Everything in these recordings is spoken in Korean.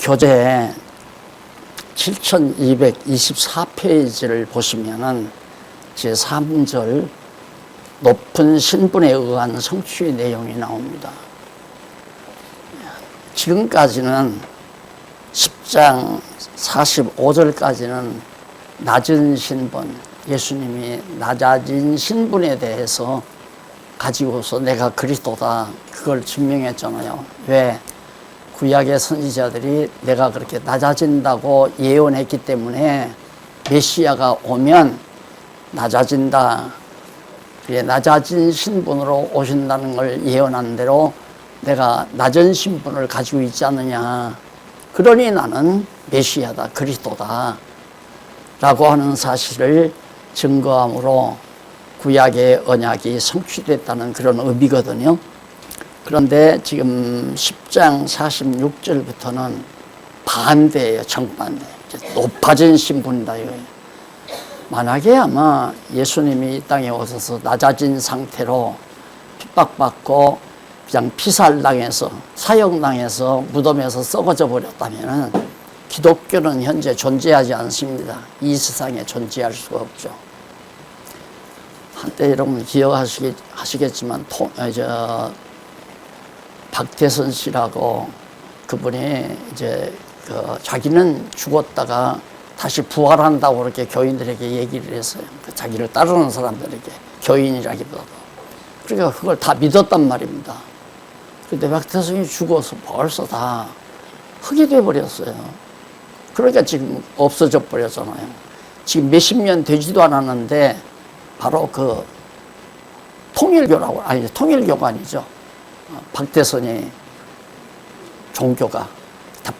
교재 7224페이지를 보시면은 제3절 높은 신분에 의한 성취의 내용이 나옵니다. 지금까지는 10장 45절까지는 낮은 신분, 예수님이 낮아진 신분에 대해서 가지고서 내가 그리스도다 그걸 증명했잖아요. 왜? 구약의 선지자들이 내가 그렇게 낮아진다고 예언했기 때문에 메시아가 오면 낮아진다. 그게 낮아진 신분으로 오신다는 걸 예언한 대로 내가 낮은 신분을 가지고 있지 않느냐. 그러니 나는 메시아다, 그리스도다 라고 하는 사실을 증거함으로 구약의 언약이 성취됐다는 그런 의미거든요. 그런데 지금 10장 46절부터는 반대예요. 정반대. 높아진 신분이다 이거예요. 만약에 아마 예수님이 이 땅에 오셔서 낮아진 상태로 핍박받고 그냥 피살당해서 사형당해서 무덤에서 썩어져 버렸다면 기독교는 현재 존재하지 않습니다. 이 세상에 존재할 수가 없죠. 한때 여러분 기억하시겠지만 박태선 씨라고 그분이 이제 자기는 죽었다가 다시 부활한다고 그렇게 교인들에게 얘기를 했어요. 자기를 따르는 사람들에게, 교인이라기보다도. 그러니까 그걸 다 믿었단 말입니다. 근데 박태선이 죽어서 벌써 다 흙이 돼버렸어요. 그러니까 지금 없어져 버렸잖아요. 지금 몇십 년 되지도 않았는데 바로 그 통일교라고, 아니 통일교가 아니죠. 박태선이 종교가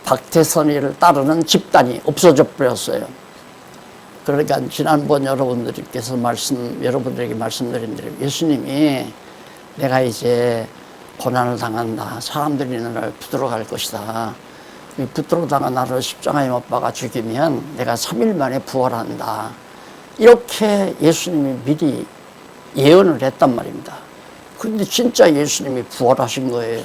박태선이를 따르는 집단이 없어져 버렸어요. 그러니까 지난번 여러분들에게 말씀드린 대로 예수님이 내가 이제 고난을 당한다. 사람들이 나를 붙들어 갈 것이다. 붙들어다가 나를 십자가에 못 박아 죽이면 내가 3일 만에 부활한다. 이렇게 예수님이 미리 예언을 했단 말입니다. 그런데 진짜 예수님이 부활하신 거예요.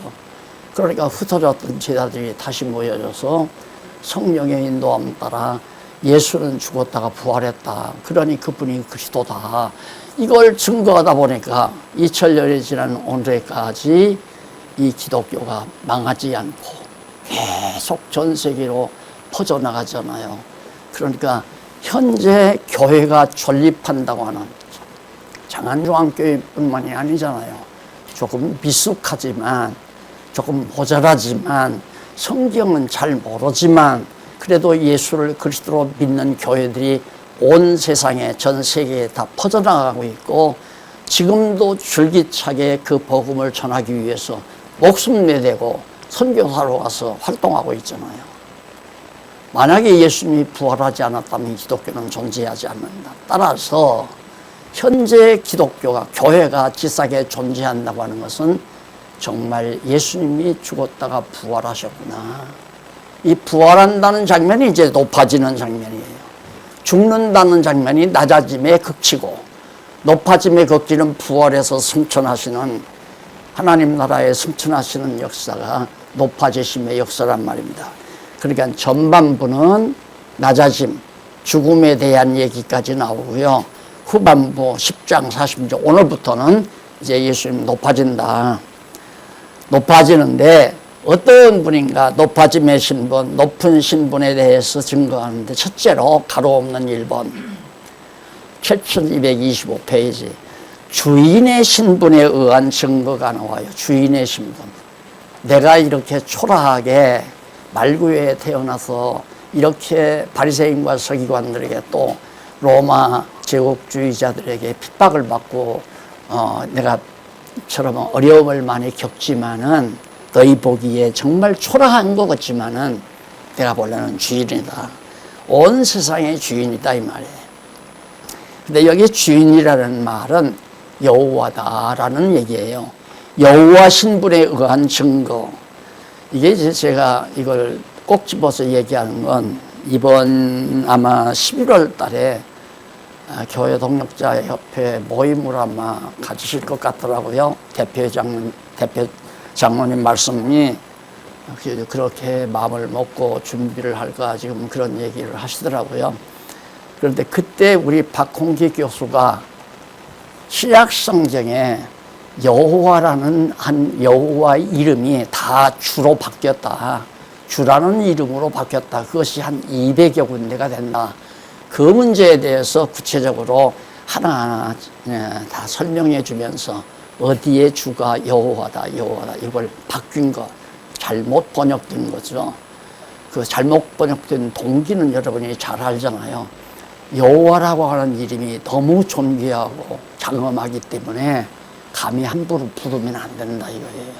그러니까 흩어졌던 제자들이 다시 모여져서 성령의 인도함 따라 예수는 죽었다가 부활했다. 그러니 그분이 그리스도다. 이걸 증거하다 보니까 2000년이 지난 오늘까지 이 기독교가 망하지 않고 계속 전 세계로 퍼져나가잖아요. 그러니까 현재 교회가 존립한다고 하는 장안중앙교회뿐만이 아니잖아요. 조금 미숙하지만 조금 모자라지만 성경은 잘 모르지만 그래도 예수를 그리스도로 믿는 교회들이 온 세상에 전 세계에 다 퍼져나가고 있고 지금도 줄기차게 그 복음을 전하기 위해서 목숨 내대고 선교사로 가서 활동하고 있잖아요. 만약에 예수님이 부활하지 않았다면 기독교는 존재하지 않는다. 따라서 현재 기독교가, 교회가 지싸게 존재한다고 하는 것은 정말 예수님이 죽었다가 부활하셨구나. 이 부활한다는 장면이 이제 높아지는 장면이에요. 죽는다는 장면이 낮아짐의 극치고 높아짐의 극치는 부활해서 승천하시는 하나님 나라에 승천하시는 역사가 높아지심의 역사란 말입니다. 그러니까 전반부는 낮아짐, 죽음에 대한 얘기까지 나오고요. 후반부 10장 40절 오늘부터는 이제 예수님 높아진다. 높아지는데 어떤 분인가 높아짐의 신분, 높은 신분에 대해서 증거하는데 첫째로 가로 없는 1번 7225페이지 주인의 신분에 의한 증거가 나와요. 주인의 신분. 내가 이렇게 초라하게 말구에 태어나서 이렇게 바리새인과 서기관들에게 또 로마 제국주의자들에게 핍박을 받고 내가 처럼 어려움을 많이 겪지만은 너희 보기에 정말 초라한 것 같지만은 내가 본래는 주인이다. 온 세상의 주인이다 이 말이에요. 근데 여기 주인이라는 말은 여호와다라는 얘기예요. 여호와 신분에 의한 증거. 이게 이제 제가 이걸 꼭 집어서 얘기하는 건 이번 아마 11월 달에 교회 동력자 협회 모임을 아마 가지실 것 같더라고요. 대표 장로님 말씀이 그렇게 마음을 먹고 준비를 할까 지금 그런 얘기를 하시더라고요. 그런데 그때 우리 박홍기 교수가 신약 성경에 여호와라는 한 여호와 이름이 다 주로 바뀌었다. 주라는 이름으로 바뀌었다. 그것이 한 200여 군데가 된다. 그 문제에 대해서 구체적으로 하나하나 다 설명해 주면서 어디에 주가 여호와다 이걸 바뀐 거 잘못 번역된 거죠. 그 잘못 번역된 동기는 여러분이 잘 알잖아요. 여호와라고 하는 이름이 너무 존귀하고 장엄하기 때문에 감히 함부로 부르면 안 된다 이거예요.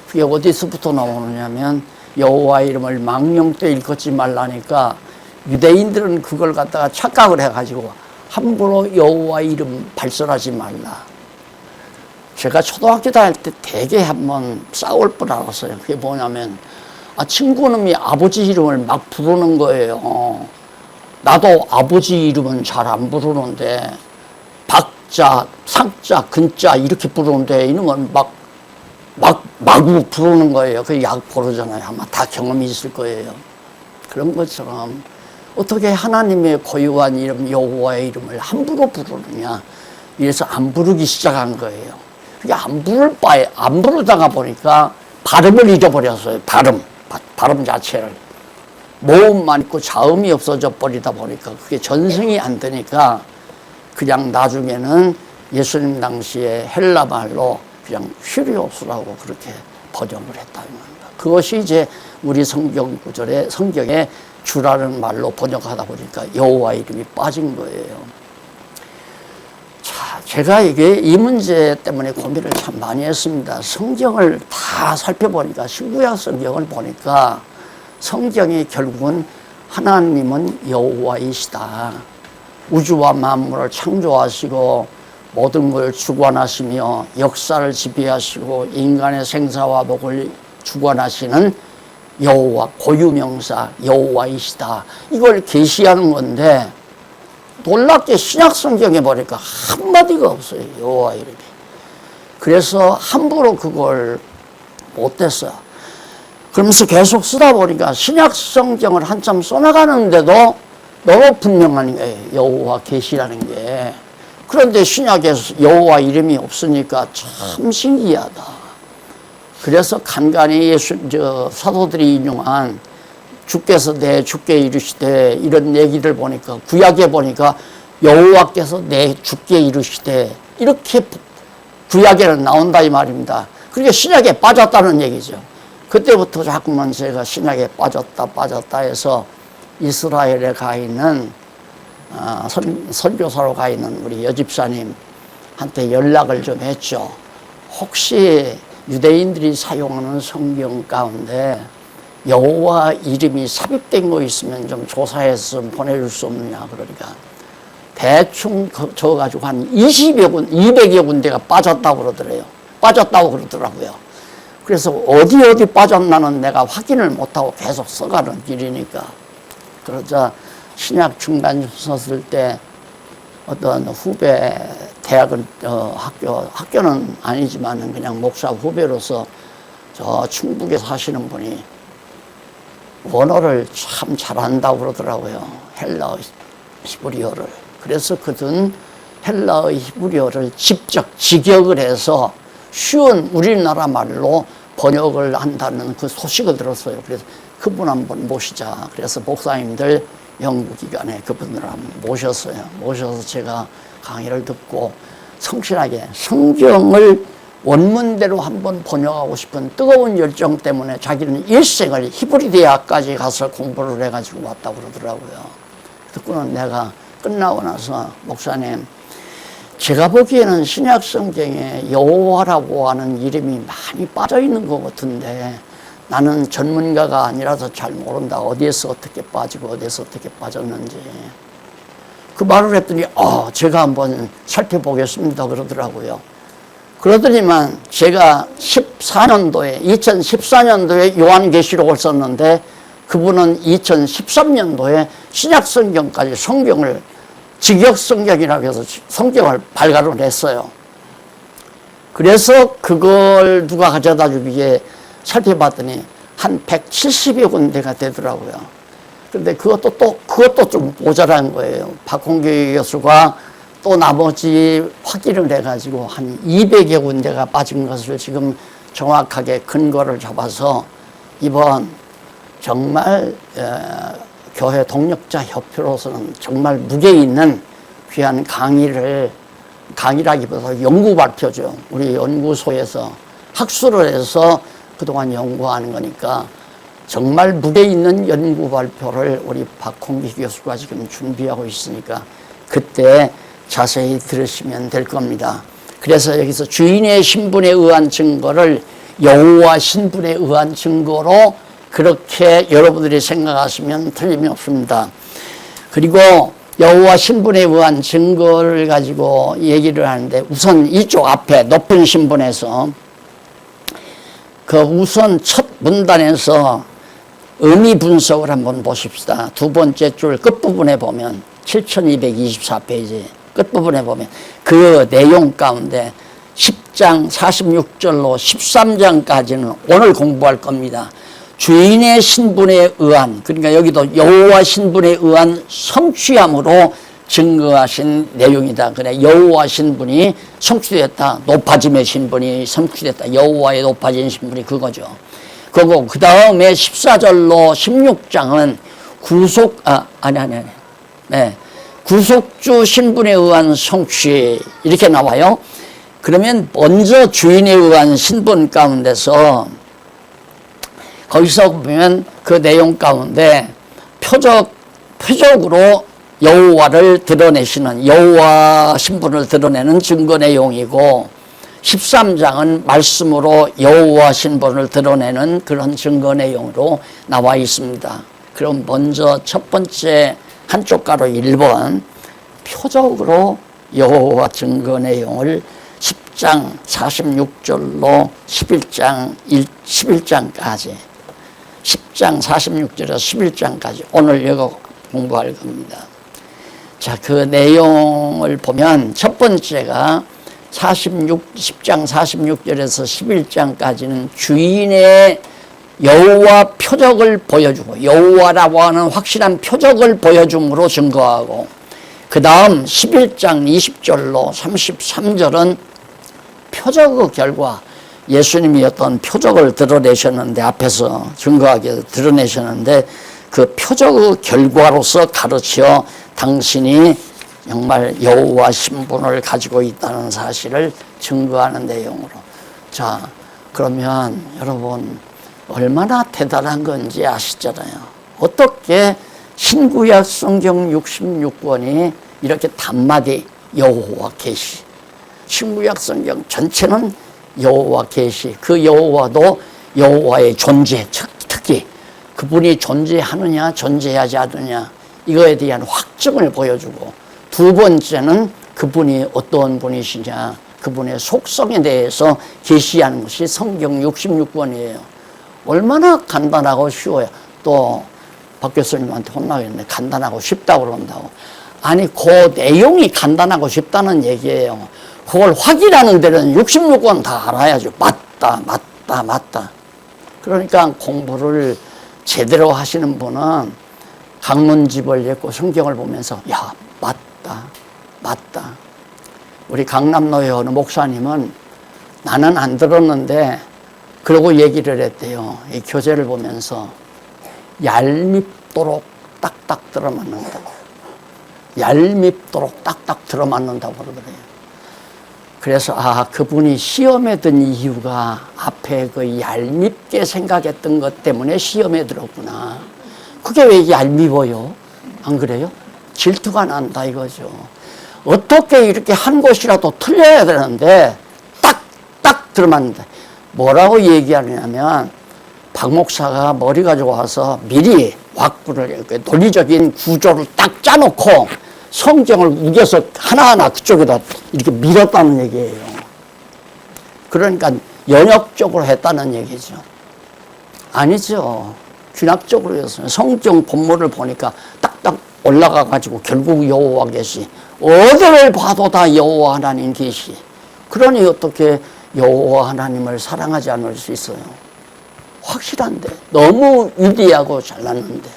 그게 어디서부터 나오느냐면 여호와 이름을 망령되 일컫지 말라니까 유대인들은 그걸 갖다가 착각을 해가지고 함부로 여호와 이름 발설하지 말라. 제가 초등학교 다닐 때 되게 한번 싸울 뻔 알았어요. 그게 뭐냐면 친구놈이 아버지 이름을 막 부르는 거예요. 나도 아버지 이름은 잘 안 부르는데 박자, 상자, 근자 이렇게 부르는데 이런 건 마구 부르는 거예요. 그 약 부르잖아요. 아마 다 경험이 있을 거예요. 그런 것처럼 어떻게 하나님의 고유한 이름 여호와의 이름을 함부로 부르느냐. 이래서 안 부르기 시작한 거예요. 그게 안 부르다가 보니까 발음을 잊어버렸어요. 발음 자체를. 모음만 있고 자음이 없어져 버리다 보니까 그게 전승이 안 되니까 그냥 나중에는 예수님 당시에 헬라 말로 그냥 휘리오스라고 그렇게 번역을 했다는 겁니다. 그것이 이제 우리 성경 구절에 성경에 주라는 말로 번역하다 보니까 여호와 이름이 빠진 거예요. 자, 제가 이 문제 때문에 고민을 참 많이 했습니다. 성경을 다 살펴보니까 신구약 성경을 보니까 성경이 결국은 하나님은 여호와이시다. 우주와 만물을 창조하시고 모든 걸 주관하시며 역사를 지배하시고 인간의 생사와 복을 주관하시는 여호와 고유명사 여호와이시다. 이걸 계시하는 건데 놀랍게 신약 성경에 보니까 한마디가 없어요. 여호와 이름이. 그래서 함부로 그걸 못했어요. 그러면서 계속 쓰다 보니까 신약 성경을 한참 써나가는데도 너무 분명한 거예요. 여호와 계시라는 게. 그런데 신약에서 여호와 이름이 없으니까 참 신기하다. 그래서 간간히 사도들이 인용한 주께서 내 주께 이르시되 이런 얘기를 보니까 구약에 보니까 여호와께서 내 주께 이르시되 이렇게 구약에는 나온다 이 말입니다. 그러니까 신약에 빠졌다는 얘기죠. 그때부터 자꾸만 제가 신약에 빠졌다 해서 이스라엘에 가 있는 선교사로 가 있는 우리 여집사님한테 연락을 좀 했죠. 혹시 유대인들이 사용하는 성경 가운데 여호와 이름이 삽입된 거 있으면 좀 조사해서 좀 보내줄 수 없느냐 그러니까 대충 적어가지고 한 200여 군데가 빠졌다고 그러더라고요. 그래서 어디 빠졌나는 내가 확인을 못하고 계속 써가는 길이니까. 그러자 신약 중간 썼을 때 어떤 후배 대학은 학교는 아니지만 그냥 목사 후배로서 저 충북에 사시는 분이 원어를 참 잘한다고 그러더라고요. 헬라어 히브리어를. 그래서 그는 헬라어 히브리어를 직역을 해서 쉬운 우리나라 말로 번역을 한다는 그 소식을 들었어요. 그래서 그분 한번 모시자. 그래서 목사님들 연구기관에 그분을 한번 모셨어요. 모셔서 제가 강의를 듣고 성실하게 성경을 원문대로 한번 번역하고 싶은 뜨거운 열정 때문에 자기는 일생을 히브리 대학까지 가서 공부를 해가지고 왔다고 그러더라고요. 듣고는 내가 끝나고 나서 목사님 제가 보기에는 신약 성경에 여호와라고 하는 이름이 많이 빠져 있는 것 같은데 나는 전문가가 아니라서 잘 모른다. 어디에서 어떻게 빠지고 어디에서 어떻게 빠졌는지. 그 말을 했더니 제가 한번 살펴보겠습니다 그러더라고요. 그러더니만 제가 2014년도에 요한계시록을 썼는데 그분은 2013년도에 신약성경까지 성경을 직역성경이라고 해서 성경을 발간을 했어요. 그래서 그걸 누가 가져다 주기에 살펴봤더니 한 170여 군데가 되더라고요. 근데 그것도 좀 모자란 거예요. 박홍규 교수가 또 나머지 확인을 해가지고 한 200여 군데가 빠진 것을 지금 정확하게 근거를 잡아서 이번 정말 교회 동력자 협회로서는 정말 무게 있는 귀한 강의라기보다 연구 발표죠. 우리 연구소에서 학술을 해서 그동안 연구하는 거니까 정말 무게 있는 연구 발표를 우리 박홍기 교수가 지금 준비하고 있으니까 그때 자세히 들으시면 될 겁니다. 그래서 여기서 주인의 신분에 의한 증거를 여호와 신분에 의한 증거로 그렇게 여러분들이 생각하시면 틀림이 없습니다. 그리고 여호와 신분에 의한 증거를 가지고 얘기를 하는데 우선 이쪽 앞에 높은 신분에서 그 우선 첫 문단에서 의미 분석을 한번 보십시다. 두 번째 줄 끝부분에 보면 7224페이지 끝부분에 보면 그 내용 가운데 10장 46절로 13장까지는 오늘 공부할 겁니다. 주인의 신분에 의한, 그러니까 여기도 여호와 신분에 의한 성취함으로 증거하신 내용이다. 그래, 여호와 신분이 성취됐다. 높아짐의 신분이 성취됐다. 여호와의 높아진 신분이 그거죠. 그리고 그 다음에 14절로 16장은 구속주 신분에 의한 성취 이렇게 나와요. 그러면 먼저 주인에 의한 신분 가운데서 거기서 보면 그 내용 가운데 표적으로 여호와를 드러내시는 여호와 신분을 드러내는 증거 내용이고 13장은 말씀으로 여호와 신분을 드러내는 그런 증거 내용으로 나와 있습니다. 그럼 먼저 첫 번째 한쪽 가로 1번 표적으로 여호와 증거 내용을 10장 46절로 11장까지 10장 46절에서 11장까지 오늘 이거 공부할 겁니다. 자, 그 내용을 보면 첫 번째가 10장 46절에서 11장까지는 주인의 여호와 표적을 보여주고 여호와라고 하는 확실한 표적을 보여줌으로 증거하고 그 다음 11장 20절로 33절은 표적의 결과 예수님이 어떤 표적을 드러내셨는데 앞에서 증거하게 드러내셨는데 그 표적의 결과로서 가르쳐 당신이 정말 여호와 신분을 가지고 있다는 사실을 증거하는 내용으로. 자, 그러면 여러분 얼마나 대단한 건지 아시잖아요. 어떻게 신구약 성경 66권이 이렇게 단마디 여호와 계시, 신구약 성경 전체는 여호와 계시, 그 여호와도 여호와의 존재, 특히 그분이 존재하느냐 존재하지 않느냐 이거에 대한 확증을 보여주고 두 번째는 그분이 어떤 분이시냐 그분의 속성에 대해서 계시하는 것이 성경 66권이에요. 얼마나 간단하고 쉬워요. 또 박 교수님한테 혼나겠네. 간단하고 쉽다고 그런다고. 아니 그 내용이 간단하고 쉽다는 얘기예요. 그걸 확인하는 데는 66권 다 알아야죠. 맞다. 그러니까 공부를 제대로 하시는 분은 강문집을 읽고 성경을 보면서 야 맞다. 우리 강남노회 어느 목사님은 나는 안 들었는데 그러고 얘기를 했대요. 이 교재를 보면서 얄밉도록 딱딱 들어맞는다고. 얄밉도록 딱딱 들어맞는다고 그러더래요. 그래서 그분이 시험에 든 이유가 앞에 그 얄밉게 생각했던 것 때문에 시험에 들었구나. 그게 왜 얄미워요? 안 그래요? 질투가 난다 이거죠. 어떻게 이렇게 한 곳이라도 틀려야 되는데 딱 들어맞는다. 뭐라고 얘기하냐면 박 목사가 머리 가지고 와서 미리 왁구를 논리적인 구조를 딱 짜놓고 성경을 우겨서 하나하나 그쪽에다 이렇게 밀었다는 얘기예요. 그러니까 연역적으로 했다는 얘기죠. 아니죠. 균학적으로 했어요. 성경 본문을 보니까 딱딱 올라가 가지고 결국 여호와 계시. 어디를 봐도 다 여호와 하나님 계시. 그러니 어떻게 여호와 하나님을 사랑하지 않을 수 있어요? 확실한데 너무 위대하고 잘났는데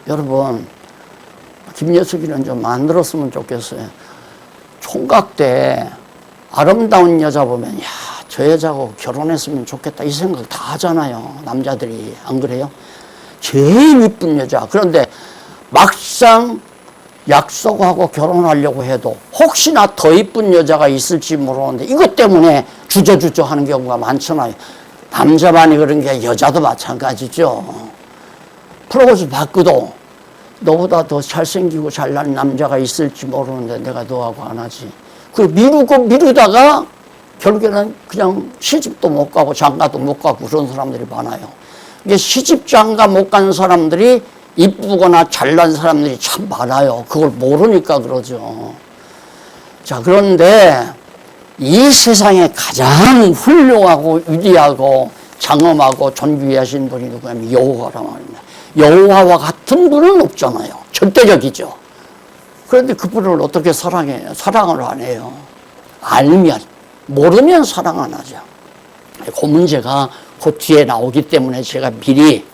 여러분 김여숙이는 좀 만들었으면 좋겠어요. 총각 때 아름다운 여자 보면 야, 저 여자하고 결혼했으면 좋겠다 이 생각 다 하잖아요. 남자들이 안 그래요? 제일 이쁜 여자. 그런데 막상 약속하고 결혼하려고 해도 혹시나 더 이쁜 여자가 있을지 모르는데 이것 때문에 주저주저 하는 경우가 많잖아요. 남자만이 그런 게 여자도 마찬가지죠. 프로포즈 받고도 너보다 더 잘생기고 잘난 남자가 있을지 모르는데 내가 너하고 안 하지. 그 미루다가 결국에는 그냥 시집도 못 가고 장가도 못 가고 그런 사람들이 많아요. 이게 시집 장가 못 간 사람들이 이쁘거나 잘난 사람들이 참 많아요. 그걸 모르니까 그러죠. 자, 그런데 이 세상에 가장 훌륭하고 위대하고 장엄하고 존귀하신 분이 누구냐면 여호와란 말입니다. 여호와와 같은 분은 없잖아요. 절대적이죠. 그런데 그분을 어떻게 사랑해요? 사랑을 안 해요. 알면, 모르면 사랑 안 하죠. 그 문제가 그 뒤에 나오기 때문에 제가 미리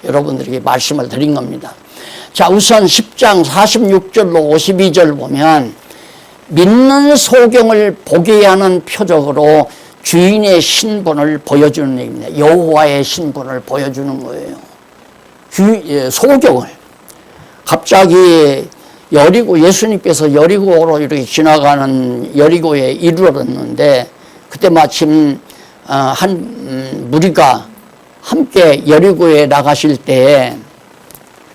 여러분들에게 말씀을 드린 겁니다. 자, 우선 10장 46절로 52절 보면 믿는 소경을 보게 하는 표적으로 주인의 신분을 보여주는 얘기입니다. 여호와의 신분을 보여주는 거예요. 소경을. 갑자기 여리고, 예수님께서 여리고로 이렇게 지나가는 여리고에 이르렀는데 그때 마침 한 무리가 함께 여리고에 나가실 때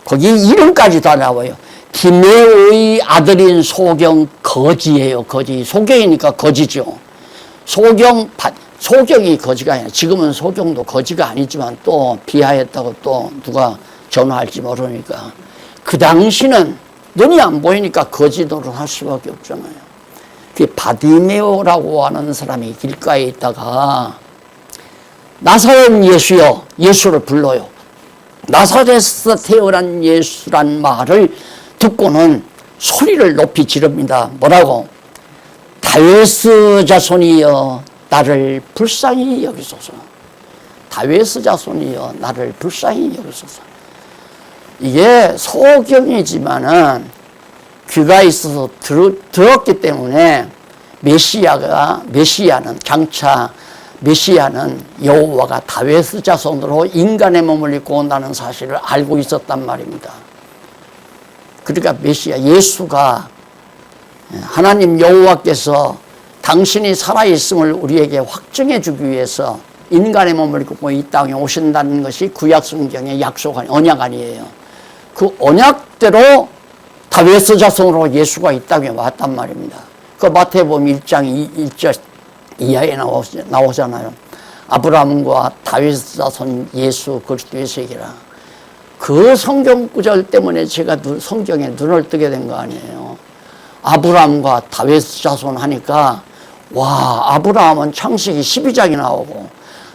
거기 이름까지 다 나와요. 디메오의 아들인 소경 거지예요. 거지. 소경이니까 거지죠. 소경이 거지가 아니라 지금은 소경도 거지가 아니지만 또 비하했다고 또 누가 전화할지 모르니까 그 당시는 눈이 안 보이니까 거지 노릇할 수밖에 없잖아요. 그 바디메오라고 하는 사람이 길가에 있다가 나사렛 예수여, 예수를 불러요. 나사렛에서 태어난 예수란 말을 듣고는 소리를 높이 지릅니다. 뭐라고? 다윗의 자손이여 나를 불쌍히 여기소서. 다윗의 자손이여 나를 불쌍히 여기소서. 이게 소경이지만은 귀가 있어서 들었기 때문에 메시아는 장차 메시아는 여호와가 다윗의 자손으로 인간의 몸을 입고 온다는 사실을 알고 있었단 말입니다. 그러니까 메시아 예수가 하나님 여호와께서 당신이 살아있음을 우리에게 확증해 주기 위해서 인간의 몸을 입고 이 땅에 오신다는 것이 구약 성경의 약속 언약 아니에요. 그 언약대로 다윗의 자손으로 예수가 이 땅에 왔단 말입니다. 그 마태복음 1장 1절 이하에 나오잖아요. 아브라함과 다윗의 자손 예수 그리스도의 세계라. 그 성경 구절 때문에 제가 성경에 눈을 뜨게 된 거 아니에요. 아브라함과 다윗의 자손 하니까 와, 아브라함은 창세기 12장이 나오고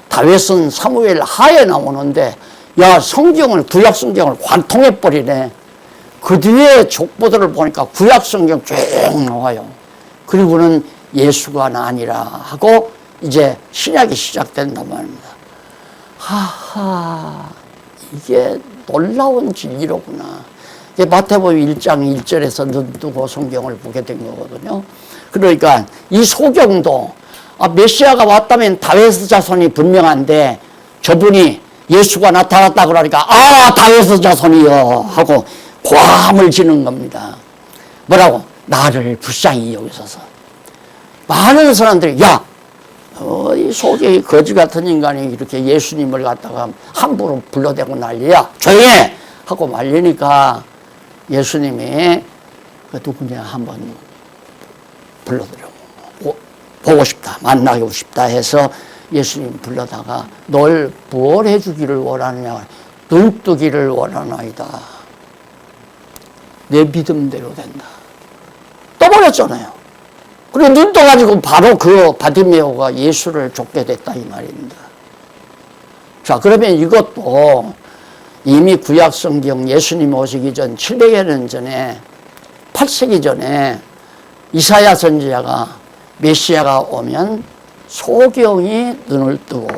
다윗은 사무엘 하에 나오는데 야, 성경을 구약 성경을 관통해 버리네. 그 뒤에 족보들을 보니까 구약 성경 쭉 나와요. 그리고는 예수가 아니라 하고 이제 신약이 시작된단 말입니다. 하하, 이게 놀라운 진리로구나. 이게 마태복음 1장 1절에서 눈 뜨고 성경을 보게 된 거거든요. 그러니까 이 소경도 메시아가 왔다면 다윗의 자손이 분명한데 저분이 예수가 나타났다 그러니까 다윗의 자손이요 하고 고함을 지는 겁니다. 뭐라고? 나를 불쌍히 여기소서. 많은 사람들이 이 소경이 거지 같은 인간이 이렇게 예수님을 갖다가 함부로 불러대고 난리야. 조용해! 하고 말리니까 예수님이 그 누구냐 한번 불러드려. 보고 싶다. 만나고 싶다 해서 예수님 불러다가 널 뭘 해주기를 원하느냐. 눈 뜨기를 원하나이다. 내 믿음대로 된다. 떠버렸잖아요. 그리고 눈 떠가지고 바로 그 바디메오가 예수를 쫓게 됐다 이 말입니다. 자, 그러면 이것도 이미 구약 성경 예수님 오시기 전 700여 년 전에 8세기 전에 이사야 선지자가 메시아가 오면 소경이 눈을 뜨고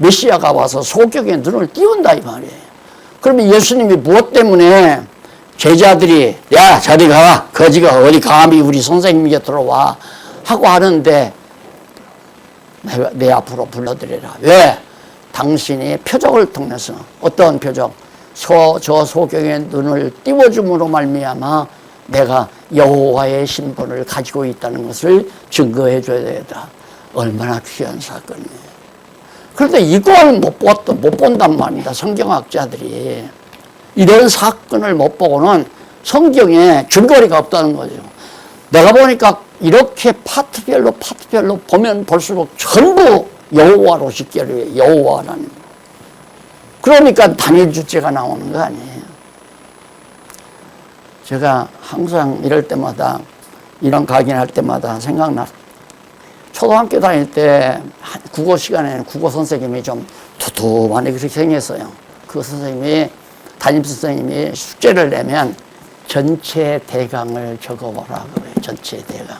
메시아가 와서 소경의 눈을 띄운다 이 말이에요. 그러면 예수님이 무엇 때문에 제자들이 야 저리 가라 거지가 어디 감히 우리 선생님 곁으로 와 하고 하는데 내 앞으로 불러들여라. 왜? 당신이 표적을 통해서 어떤 표적? 저 소경의 눈을 띄워줌으로 말미암아 내가 여호와의 신분을 가지고 있다는 것을 증거해 줘야 되겠다. 얼마나 귀한 사건이에요. 그런데 이걸 못 본단 말입니다. 성경학자들이. 이런 사건을 못 보고는 성경에 줄거리가 없다는 거죠. 내가 보니까 이렇게 파트별로 보면 볼수록 전부 여호와로 직결해요. 여호와라는. 그러니까 단일 주제가 나오는 거 아니에요. 제가 항상 이럴 때마다 이런 강의할 때마다 생각나. 초등학교 다닐 때 국어 시간에는 국어 선생님이 좀 두툼하게 그렇게 생겼어요. 그 선생님이 담임선생님이 숙제를 내면 전체 대강을 적어보라 그래요. 전체 대강.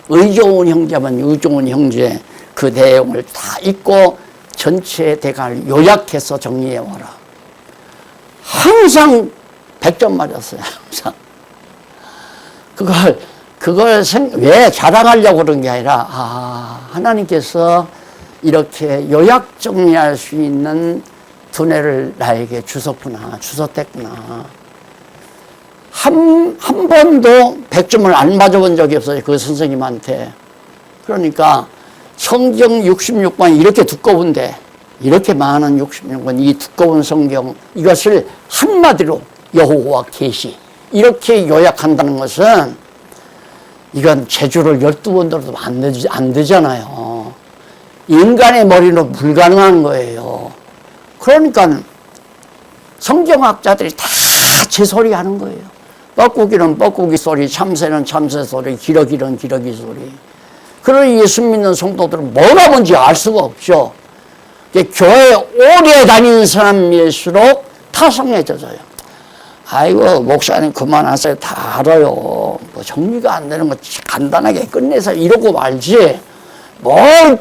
의좋은 형제면 의좋은 형제 그 내용을 다 읽고 전체 대강을 요약해서 정리해와라. 항상 100점 맞았어요. 항상. 그걸 왜 자랑하려고 그런 게 아니라 하나님께서 이렇게 요약 정리할 수 있는 두뇌를 나에게 주셨구나. 한 번도 100점을 안 맞아본 적이 없어요. 그 선생님한테. 그러니까 성경 66권 이렇게 두꺼운데 이렇게 많은 66권 이 두꺼운 성경 이것을 한마디로 여호와 계시 이렇게 요약한다는 것은 이건 제주를 12번 들어도 안 되잖아요. 인간의 머리로 불가능한 거예요. 그러니까 성경학자들이 다 제 소리 하는 거예요. 뻐꾸기는 뻐꾸기 소리, 참새는 참새 소리, 기러기는 기러기 소리. 그런 예수 믿는 성도들은 뭐가 뭔지 알 수가 없죠. 교회 오래 다니는 사람일수록 타성해져요. 아이고 목사님 그만하세요. 다 알아요. 뭐 정리가 안 되는 거 간단하게 끝내서 이러고 말지 뭘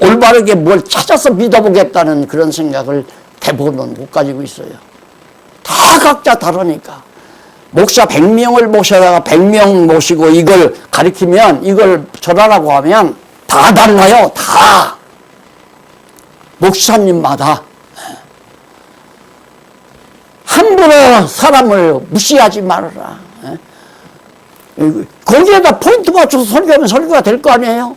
올바르게 뭘 찾아서 믿어보겠다는 그런 생각을 대부분은 못 가지고 있어요. 다 각자 다르니까. 목사 100명을 모셔다가 100명 모시고 이걸 가리키면 이걸 전하라고 하면 다 달라요. 다. 목사님마다. 함부로 사람을 무시하지 말아라. 거기에다 포인트 맞춰서 설교하면 설교가 될 거 아니에요?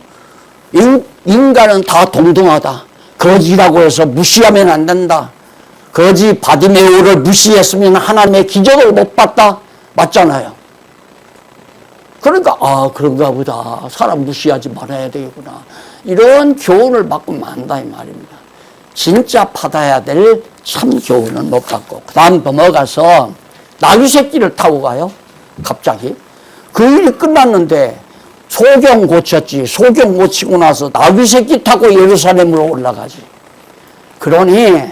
인간은 다 동등하다. 거지라고 해서 무시하면 안 된다. 거지 바디메오를 무시했으면 하나님의 기적을 못 봤다. 맞잖아요. 그러니까 그런가 보다. 사람 무시하지 말아야 되겠구나. 이런 교훈을 받고 만다 이 말입니다. 진짜 받아야 될 참 교훈은 못 받고 그 다음 넘어가서 나귀 새끼를 타고 가요. 갑자기. 그 일이 끝났는데 소경 고쳤지. 소경 고치고 나서 나귀 새끼 타고 예루살렘으로 올라가지. 그러니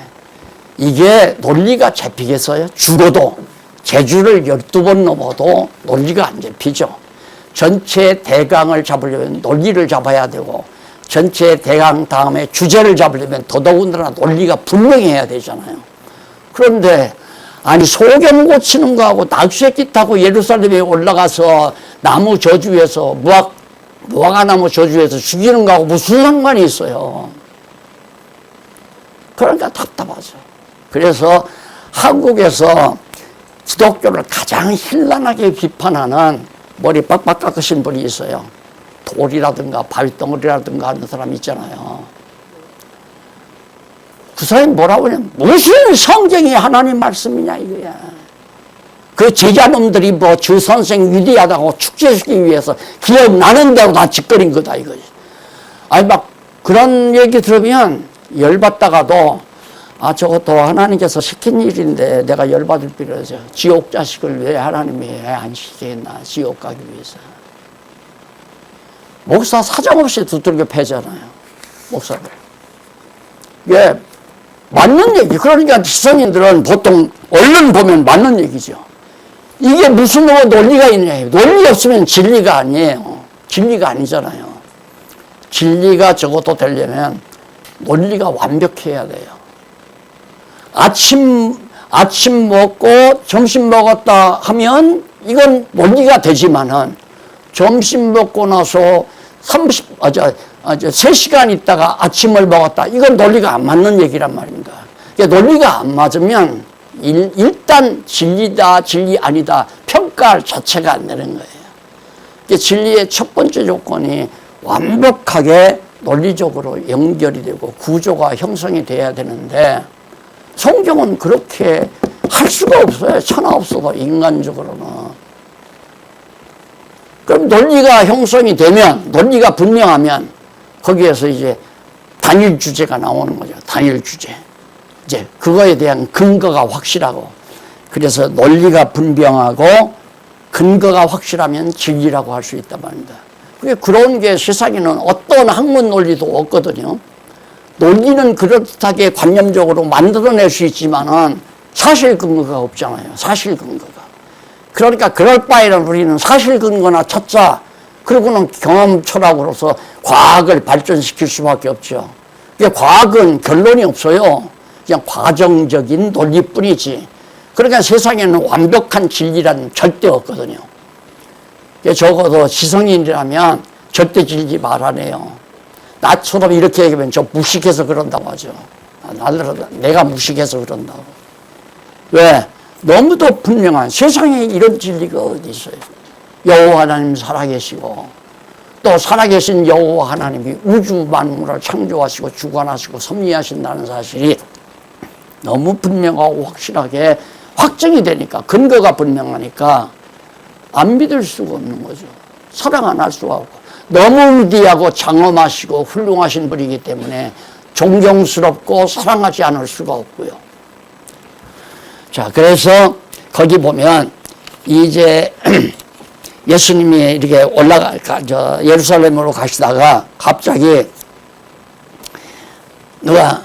이게 논리가 잡히겠어요? 죽어도 제주를 12번 넘어도 논리가 안 잡히죠. 전체 대강을 잡으려면 논리를 잡아야 되고 전체 대강 다음에 주제를 잡으려면 더더군다나 논리가 분명해야 되잖아요. 그런데 아니 소경 고치는 거하고 낙수새끼 타고 예루살렘에 올라가서 나무 저주에서 무화과나무 저주에서 죽이는 거하고 무슨 상관이 있어요. 그러니까 답답하죠. 그래서 한국에서 기독교를 가장 현란하게 비판하는 머리 빡빡 깎으신 분이 있어요. 돌이라든가 발덩어리라든가 하는 사람 있잖아요. 그 사람이 뭐라고 하냐면 무슨 성경이 하나님 말씀이냐 이거야. 그 제자놈들이 뭐 주 선생 위대하다고 축제시키기 위해서 기억나는 대로 다 짓거린 거다 이거지. 아니 막 그런 얘기 들으면 열받다가도 저것도 하나님께서 시킨 일인데 내가 열받을 필요 없어요. 지옥 자식을 왜 하나님이 왜 안 시키겠나. 지옥 가기 위해서. 목사 사정없이 두들겨 패잖아요. 목사들. 이게 맞는 얘기. 그러니까 지성인들은 보통 얼른 보면 맞는 얘기죠. 이게 무슨 논리가 있냐. 논리 없으면 진리가 아니에요. 진리가 아니잖아요. 진리가 적어도 되려면 논리가 완벽해야 돼요. 아침 먹고 점심 먹었다 하면 이건 논리가 되지만은 점심 먹고 나서 3시간 있다가 아침을 먹었다. 이건 논리가 안 맞는 얘기란 말입니다. 논리가 안 맞으면 일단 진리다, 진리 아니다 평가 자체가 안 되는 거예요. 진리의 첫 번째 조건이 완벽하게 논리적으로 연결이 되고 구조가 형성이 돼야 되는데 성경은 그렇게 할 수가 없어요. 천하 없어도 인간적으로는. 그럼 논리가 형성이 되면, 논리가 분명하면 거기에서 이제 단일 주제가 나오는 거죠. 단일 주제. 이제 그거에 대한 근거가 확실하고, 그래서 논리가 분명하고 근거가 확실하면 진리라고 할 수 있단 말입니다. 그런 게 세상에는 어떤 학문 논리도 없거든요. 논리는 그렇게 관념적으로 만들어낼 수 있지만은 사실 근거가 없잖아요. 사실 근거가. 그러니까 그럴 바에는 우리는 사실 근거나 찾자. 그러고는 경험 철학으로서 과학을 발전시킬 수밖에 없죠. 과학은 결론이 없어요. 그냥 과정적인 논리뿐이지. 그러니까 세상에는 완벽한 진리란 절대 없거든요. 적어도 지성인이라면 절대 진리 말 안 해요. 나처럼 이렇게 얘기하면 저 무식해서 그런다고 하죠. 내가 무식해서 그런다고. 왜? 너무도 분명한, 세상에 이런 진리가 어디 있어요. 여호와 하나님 살아계시고 또 살아계신 여호와 하나님이 우주 만물을 창조하시고 주관하시고 섭리하신다는 사실이 너무 분명하고 확실하게 확정이 되니까, 근거가 분명하니까 안 믿을 수가 없는 거죠. 사랑 안 할 수가 없고, 너무 위대하고 장엄하시고 훌륭하신 분이기 때문에 존경스럽고 사랑하지 않을 수가 없고요. 자, 그래서 거기 보면 이제 예수님이 이렇게 예루살렘으로 가시다가 갑자기 누가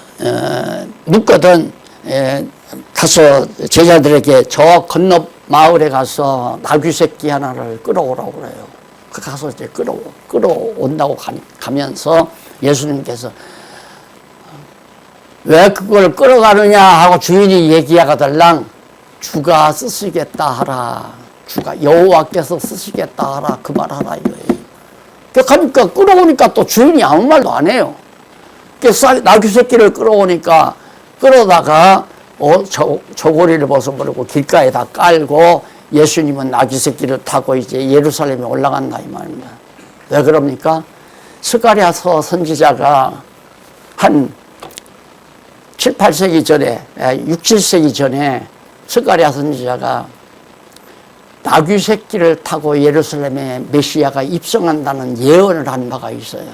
묻거든. 가서 제자들에게 저 건너 마을에 가서 나귀 새끼 하나를 끌어오라고 그래요. 가서 이제 끌어온다고 가면서 예수님께서 왜 그걸 끌어가느냐 하고 주인이 얘기하거들랑 주가 쓰시겠다 하라. 주가 여호와께서 쓰시겠다 하라. 그 말 하라 이거예요. 그러니까 끌어오니까 또 주인이 아무 말도 안 해요. 나귀 새끼를 끌어오니까 끌어다가 저고리를 벗어버리고 길가에다 깔고 예수님은 나귀 새끼를 타고 이제 예루살렘에 올라간다 이 말입니다. 왜 그럽니까? 스가랴서 선지자가 한 7, 8세기 전에 6, 7세기 전에 스가랴 선지자가 나귀 새끼를 타고 예루살렘에 메시아가 입성한다는 예언을 한 바가 있어요.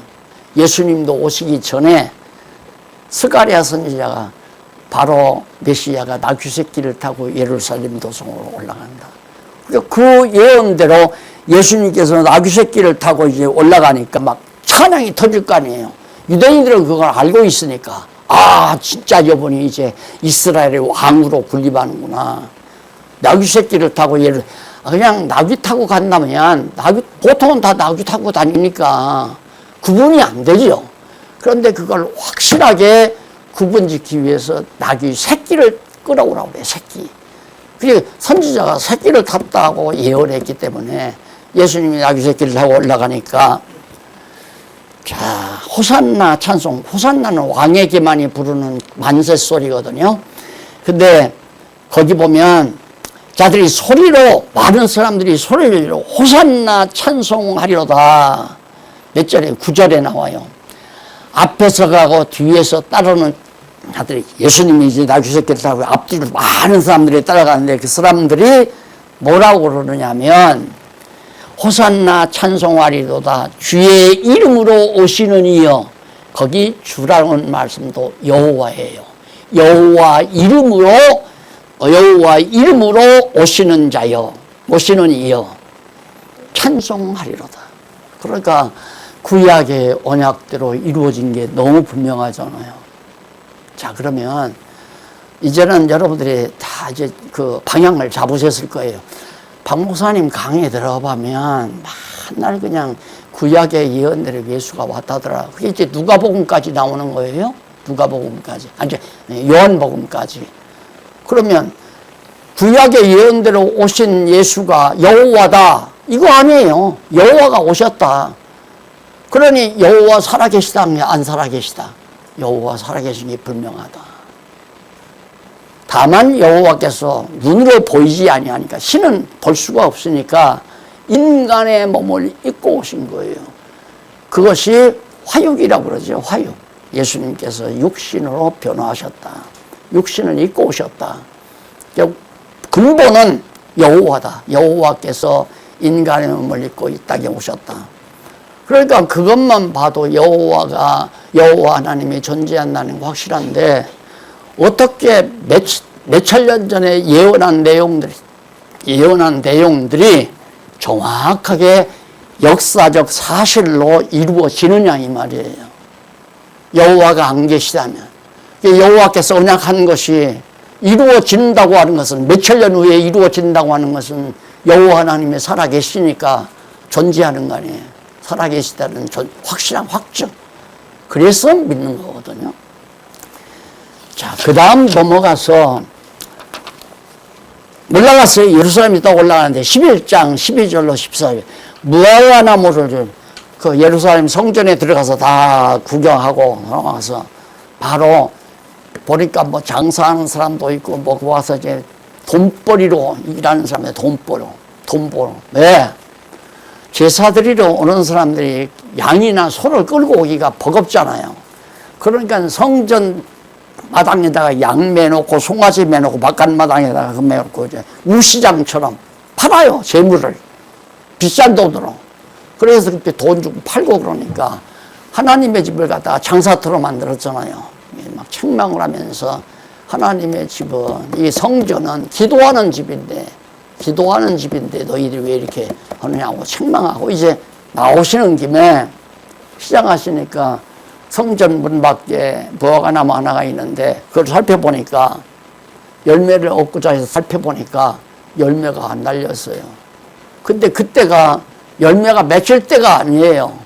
예수님도 오시기 전에 스가랴 선지자가 바로 메시아가 나귀 새끼를 타고 예루살렘 도성으로 올라간다. 그 예언대로 예수님께서 나귀 새끼를 타고 이제 올라가니까 막 찬양이 터질 거 아니에요. 유대인들은 그걸 알고 있으니까, 아, 진짜 이번이 이제 이스라엘의 왕으로 군림하는구나. 나귀 새끼를 타고 그냥 나귀 타고 간다면, 보통은 다 나귀 타고 다니니까 구분이 안 되죠. 그런데 그걸 확실하게 구분짓기 위해서 나귀 새끼를 끌어오라고 그래, 새끼. 그리고 선지자가 새끼를 탔다고 예언했기 때문에 예수님이 나귀 새끼를 타고 올라가니까, 자, 호산나 찬송. 호산나는 왕에게만이 부르는 만세 소리거든요. 근데 거기 보면 많은 사람들이 소리로 호산나 찬송하리로다. 몇 절에? 9절에 나와요. 앞에서 가고 뒤에서 따르는 자들이, 예수님이 이제 나귀 새끼를 타고 앞뒤로 많은 사람들이 따라가는데 그 사람들이 뭐라고 그러느냐면, 호산나 찬송하리로다. 주의 이름으로 오시는 이여. 거기 주라는 말씀도 여호와예요. 여호와 이름으로 오시는 자여, 오시는 이여 찬송하리로다. 그러니까 구약의 언약대로 이루어진 게 너무 분명하잖아요. 자, 그러면 이제는 여러분들이 다 이제 그 방향을 잡으셨을 거예요. 박 목사님 강의에 들어가면 맨날 그냥 구약의 예언대로 예수가 왔다더라. 그게 이제 누가복음까지 나오는 거예요. 누가복음까지, 아니 요한복음까지. 그러면 구약의 예언대로 오신 예수가 여호와다 이거 아니에요. 여호와가 오셨다. 그러니 여호와 살아계시다 안 살아계시다? 여호와 살아계신 게 분명하다. 다만 여호와께서 눈으로 보이지 아니하니까, 신은 볼 수가 없으니까 인간의 몸을 입고 오신 거예요. 그것이 화육이라고 그러죠. 화육. 예수님께서 육신으로 변화하셨다. 육신을 입고 오셨다. 근본은 여호와다. 여호와께서 인간의 몸을 입고 이 땅에 오셨다. 그러니까 그것만 봐도 여호와 하나님이 존재한다는 거 확실한데, 어떻게 몇천 년 전에 예언한 내용들이 정확하게 역사적 사실로 이루어지느냐 이 말이에요. 여호와가 안 계시다면, 여호와께서 언약한 것이 이루어진다고 하는 것은, 몇천 년 후에 이루어진다고 하는 것은 여호와 하나님이 살아계시니까 존재하는 거 아니에요. 살아계시다는 확실한 확증. 그래서 믿는 거거든요. 자, 그 다음 넘어가서 올라갔어요. 예루살렘이 또 올라가는데 11장 12절로 14절 무화과 나무를 그 예루살렘 성전에 들어가서 다 구경하고 나와서 바로 보니까 뭐 장사하는 사람도 있고 뭐 와서 이제 돈벌이로 일하는 사람들 돈벌어. 왜? 제사 드리러 오는 사람들이 양이나 소를 끌고 오기가 버겁잖아요. 그러니까 성전 마당에다가 양 매놓고 송아지 매놓고 바깥 마당에다가 그 매놓고 이제 우시장처럼 팔아요. 재물을 비싼 돈으로. 그래서 그렇게 돈 주고 팔고 그러니까 하나님의 집을 갖다가 장사터로 만들었잖아요. 막 책망을 하면서 하나님의 집은, 이 성전은 기도하는 집인데 너희들이 왜 이렇게 하느냐고 책망하고, 이제 나오시는 김에 시작하시니까 성전 문 밖에 무화과 나무 하나가 있는데 그걸 살펴보니까, 열매를 얻고자 해서 살펴보니까 열매가 안 달렸어요. 근데 그때가 열매가 맺힐 때가 아니에요.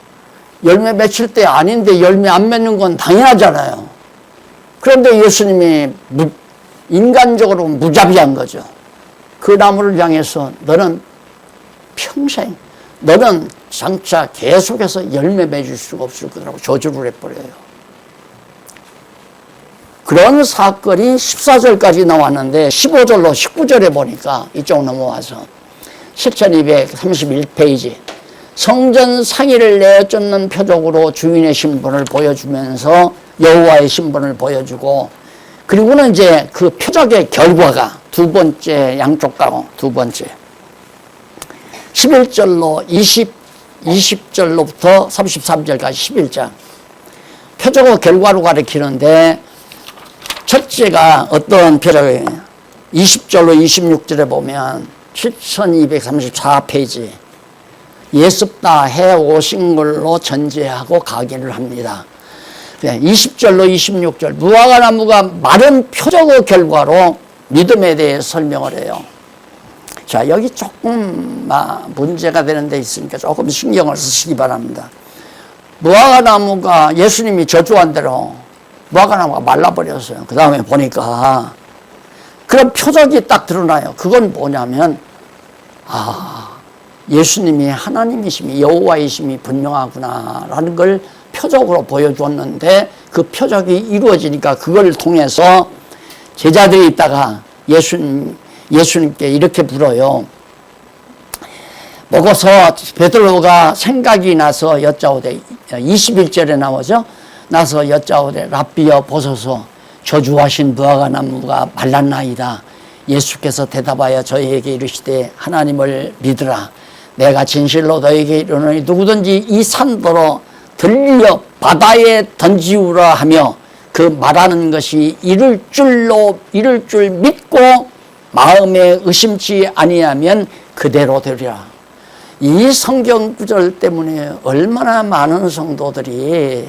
열매 맺힐 때 아닌데 열매 안 맺는 건 당연하잖아요. 그런데 예수님이 인간적으로 무자비한 거죠. 그 나무를 향해서 너는 평생, 너는 장차 계속해서 열매 맺을 수가 없을 거라고 저주를 해버려요. 그런 사건이 14절까지 나왔는데 15절로 19절에 보니까 이쪽 넘어와서 7231페이지 성전 상의를 내쫓는 표적으로 주인의 신분을 보여주면서 여호와의 신분을 보여주고, 그리고는 이제 그 표적의 결과가 두 번째, 양쪽 가고 두 번째 11절로 20절로부터 33절까지 11장 표적의 결과로 가리키는데, 첫째가 어떤 표적이에요? 20절로 26절에 보면 7234페이지 예습다 해 오신 걸로 전제하고 가기를 합니다. 20절로 26절 무화과 나무가 마른 표적의 결과로 믿음에 대해 설명을 해요. 자, 여기 조금 문제가 되는 데 있으니까 조금 신경을 쓰시기 바랍니다. 무화과 나무가 예수님이 저주한 대로 무화과 나무가 말라버렸어요. 그 다음에 보니까 그런 표적이 딱 드러나요. 그건 뭐냐면, 예수님이 하나님이심이, 여호와이심이 분명하구나라는 걸 표적으로 보여줬는데, 그 표적이 이루어지니까 그걸 통해서 제자들이 있다가 예수님께 이렇게 물어요. 먹어서 베드로가 생각이 나서 여짜오되, 21절에 나오죠. 나서 여짜오되 랍비여 보소서 저주하신 무화과 나무가 말랐나이다. 예수께서 대답하여 저희에게 이르시되 하나님을 믿으라. 내가 진실로 너에게 이르노니 누구든지 이 산더러 들려 바다에 던지우라 하며 그 말하는 것이 이룰 줄 믿고 마음에 의심치 아니하면 그대로 되리라. 이 성경 구절 때문에 얼마나 많은 성도들이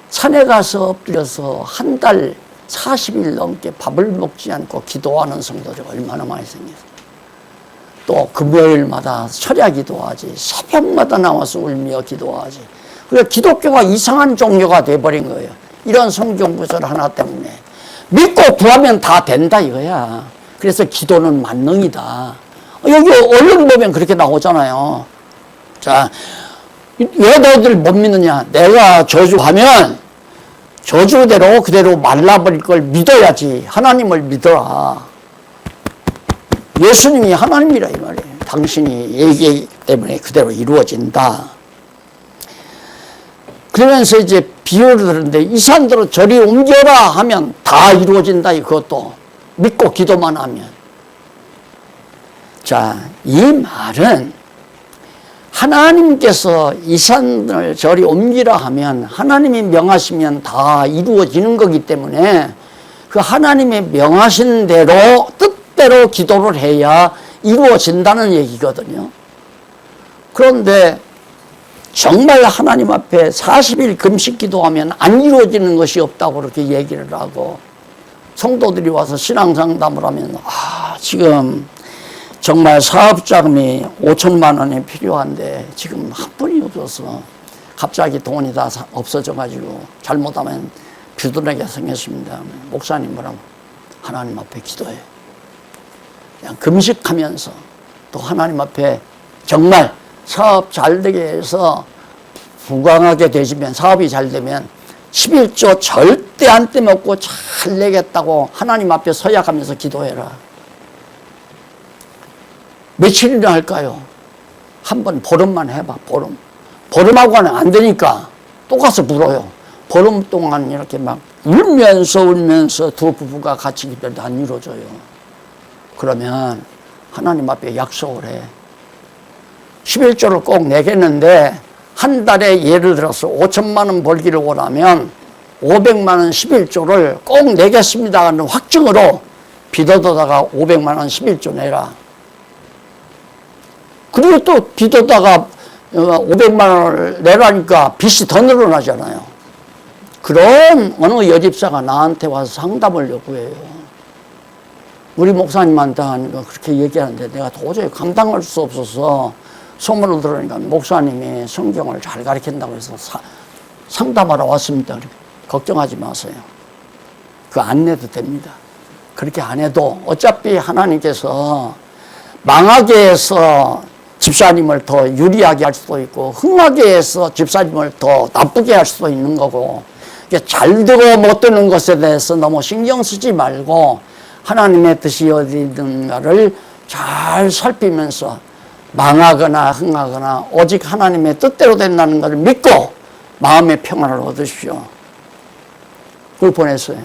산에 가서 엎드려서 한 달 40일 넘게 밥을 먹지 않고 기도하는 성도들이 얼마나 많이 생겼어요. 또 금요일마다 철야 기도하지, 새벽마다 나와서 울며 기도하지. 그러니까 기독교가 이상한 종교가 돼버린 거예요. 이런 성경 구절 하나 때문에. 믿고 구하면 다 된다 이거야. 그래서 기도는 만능이다. 여기 얼른 보면 그렇게 나오잖아요. 자, 왜 너희들 못 믿느냐? 내가 저주하면 저주대로 그대로 말라버릴 걸 믿어야지. 하나님을 믿어라. 예수님이 하나님이라 이 말이에요. 당신이 얘기 때문에 그대로 이루어진다. 그러면서 이제 비유를 들었는데 이 산들로 저리 옮겨라 하면 다 이루어진다. 그것도 믿고 기도만 하면. 자, 이 말은 하나님께서 이 산을 저리 옮기라 하면 하나님이 명하시면 다 이루어지는 거기 때문에 그 하나님의 명하신 대로 뜻대로 기도를 해야 이루어진다는 얘기거든요. 그런데 정말 하나님 앞에 40일 금식 기도하면 안 이루어지는 것이 없다고 그렇게 얘기를 하고 성도들이 와서 신앙상담을 하면 지금 정말 사업자금이 5천만 원이 필요한데 지금 한 푼이 없어서 갑자기 돈이 다 없어져 가지고 잘못하면 뷰들에게 생겼습니다. 목사님 뭐라고? 하나님 앞에 기도해. 그냥 금식하면서 또 하나님 앞에 정말 사업 잘 되게 해서 부강하게 되시면 사업이 잘 되면 11조 절대 안 떼먹고 잘 내겠다고 하나님 앞에 서약하면서 기도해라. 며칠이나 할까요? 한번 보름만 해봐. 보름하고는 안 되니까 또 가서 물어요. 보름 동안 이렇게 막 울면서 두 부부가 같이 기도해도 안 이루어져요. 그러면 하나님 앞에 약속을 해. 11조를 꼭 내겠는데 한 달에 예를 들어서 5천만 원 벌기를 원하면 500만 원 11조를 꼭 내겠습니다 하는 확증으로 빚어다가 500만 원 11조 내라. 그리고 또 빚어다가 500만 원을 내라니까 빚이 더 늘어나잖아요. 그런 어느 여집사가 나한테 와서 상담을 요구해요. 우리 목사님한테 하니까 그렇게 얘기하는데 내가 도저히 감당할 수 없어서 소문을 들으니까 목사님이 성경을 잘 가르친다고 해서 상담하러 왔습니다. 걱정하지 마세요. 그거 안 내도 됩니다. 그렇게 안 해도 어차피 하나님께서 망하게 해서 집사님을 더 유리하게 할 수도 있고 흥하게 해서 집사님을 더 나쁘게 할 수도 있는 거고 잘 되고 못 되는 것에 대해서 너무 신경 쓰지 말고 하나님의 뜻이 어디 있는가를 잘 살피면서 망하거나 흥하거나 오직 하나님의 뜻대로 된다는 것을 믿고 마음의 평안을 얻으십시오. 그걸 보냈어요.